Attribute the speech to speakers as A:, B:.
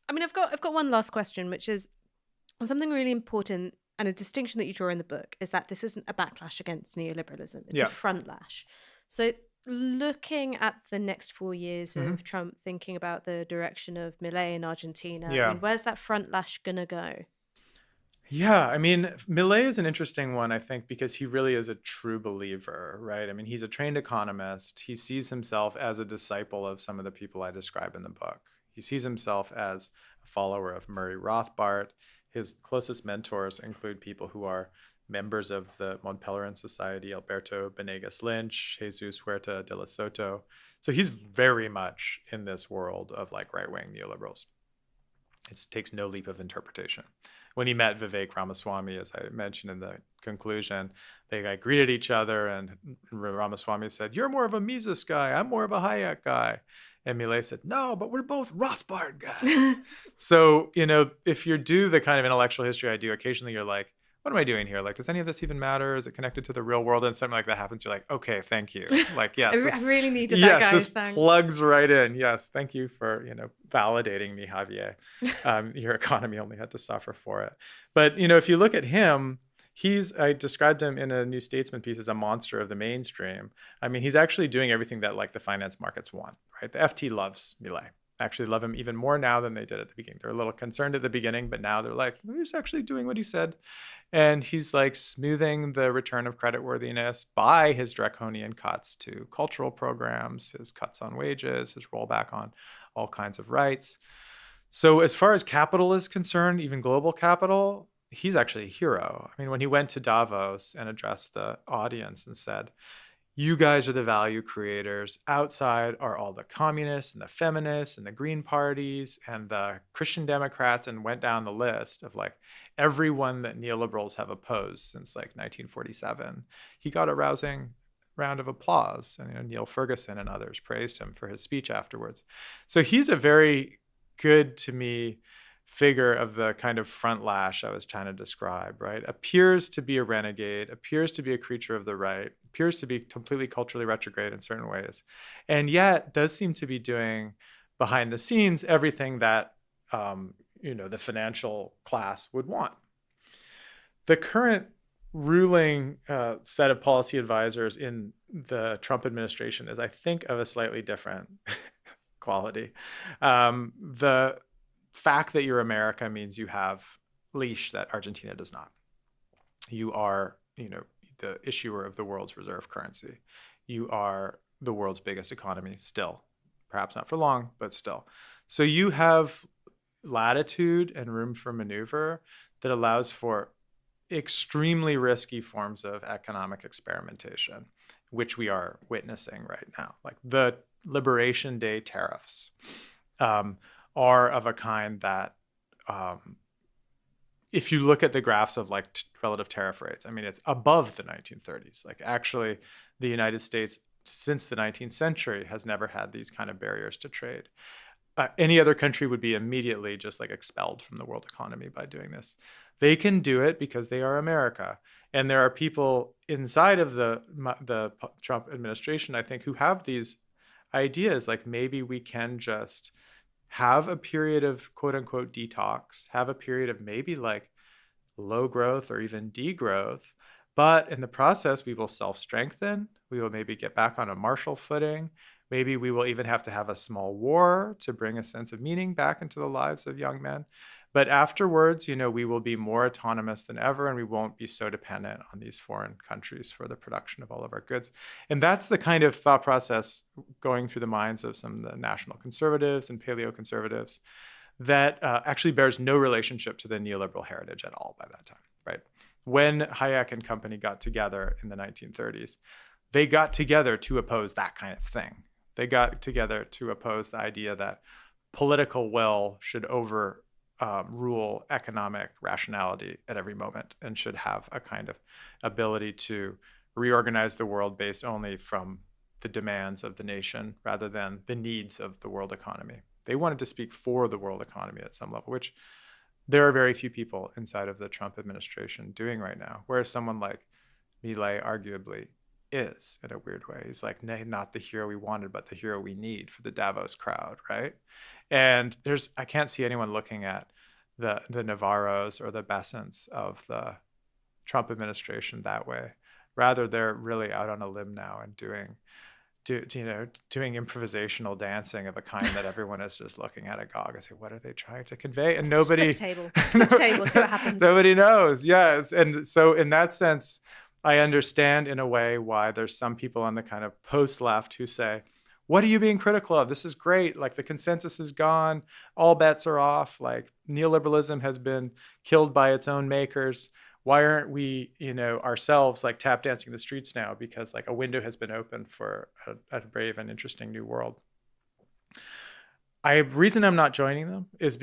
A: I mean, I've got one last question, which is something really important and a distinction that you draw in the book is that this isn't a backlash against neoliberalism; it's a
B: Yeah.
A: front lash. So, looking at the next 4 years
B: Hmm.
A: of Trump, thinking about the direction of Milei in Argentina, I
B: Yeah.
A: mean, where's that front lash gonna go?
B: Yeah, I mean, Millet is an interesting one, I think, because he really is a true believer, right? I mean, he's a trained economist. He sees himself as a disciple of some of the people I describe in the book. He sees himself as a follower of Murray Rothbard. His closest mentors include people who are members of the Mont Pelerin Society, Alberto Benegas Lynch, Jesus Huerta de la Soto. So he's very much in this world of like right-wing neoliberals. It takes no leap of interpretation. When he met Vivek Ramaswamy, as I mentioned in the conclusion, they like greeted each other, and Ramaswamy said, "You're more of a Mises guy. I'm more of a Hayek guy." And Millet said, "No, but we're both Rothbard guys." So, if you do the kind of intellectual history I do, occasionally you're like, what am I doing here? Like, does any of this even matter? Is it connected to the real world? And something like that happens, you're like, okay, thank you. Like,
A: I,
B: yes,
A: I
B: this,
A: really needed that,
B: yes,
A: guys.
B: this
A: Thanks.
B: plugs right in. Yes, thank you for, validating me, Javier. Your economy only had to suffer for it. But, if you look at him, I described him in a New Statesman piece as a monster of the mainstream. I mean, he's actually doing everything that like the finance markets want, right? The FT loves Millet. Actually love him even more now than they did at the beginning. They're a little concerned at the beginning, but now they're like, he's actually doing what he said. And he's like smoothing the return of creditworthiness by his draconian cuts to cultural programs, his cuts on wages, his rollback on all kinds of rights. So as far as capital is concerned, even global capital, he's actually a hero. I mean, when he went to Davos and addressed the audience and said, you guys are the value creators. Outside are all the communists and the feminists and the Green parties and the Christian Democrats, and went down the list of like everyone that neoliberals have opposed since like 1947. He got a rousing round of applause, and Neil Ferguson and others praised him for his speech afterwards. So he's a very good, to me, figure of the kind of front lash I was trying to describe, right? Appears to be a renegade, appears to be a creature of the right, appears to be completely culturally retrograde in certain ways, and yet does seem to be doing behind the scenes everything that the financial class would want. The current ruling set of policy advisors in the Trump administration is, I think, of a slightly different quality. The fact that you're America means you have leash that Argentina does not. You are, the issuer of the world's reserve currency. You are the world's biggest economy still, perhaps not for long, but still. So you have latitude and room for maneuver that allows for extremely risky forms of economic experimentation, which we are witnessing right now. Like the Liberation Day tariffs are of a kind that, if you look at the graphs of like relative tariff rates, I mean, it's above the 1930s. Like actually, the United States since the 19th century has never had these kind of barriers to trade. Any other country would be immediately just like expelled from the world economy by doing this. They can do it because they are America. And there are people inside of the Trump administration, I think, who have these ideas like maybe we can just have a period of quote unquote detox, have a period of maybe like low growth or even degrowth. But in the process, we will self-strengthen. We will maybe get back on a Marshall footing. Maybe we will even have to have a small war to bring a sense of meaning back into the lives of young men. But afterwards, we will be more autonomous than ever, and we won't be so dependent on these foreign countries for the production of all of our goods. And that's the kind of thought process going through the minds of some of the national conservatives and paleo-conservatives that actually bears no relationship to the neoliberal heritage at all by that time, right? When Hayek and company got together in the 1930s, they got together to oppose that kind of thing. They got together to oppose the idea that political will should rule economic rationality at every moment and should have a kind of ability to reorganize the world based only from the demands of the nation rather than the needs of the world economy. They wanted to speak for the world economy at some level, which there are very few people inside of the Trump administration doing right now, whereas someone like Milei arguably is in a weird way. He's like, nay, not the hero we wanted, but the hero we need for the Davos crowd, right? And I can't see anyone looking at the Navarros or the Bessents of the Trump administration that way. Rather, they're really out on a limb now and doing improvisational dancing of a kind that everyone is just looking at agog and say, what are they trying to convey? And nobody
A: Flip table, see what happens.
B: Nobody knows. Yes. And so in that sense, I understand in a way why there's some people on the kind of post-left who say, what are you being critical of? This is great. Like, the consensus is gone. All bets are off. Like, neoliberalism has been killed by its own makers. Why aren't we, ourselves like tap dancing the streets now? Because like a window has been opened for a brave and interesting new world. Reason I'm not joining them is because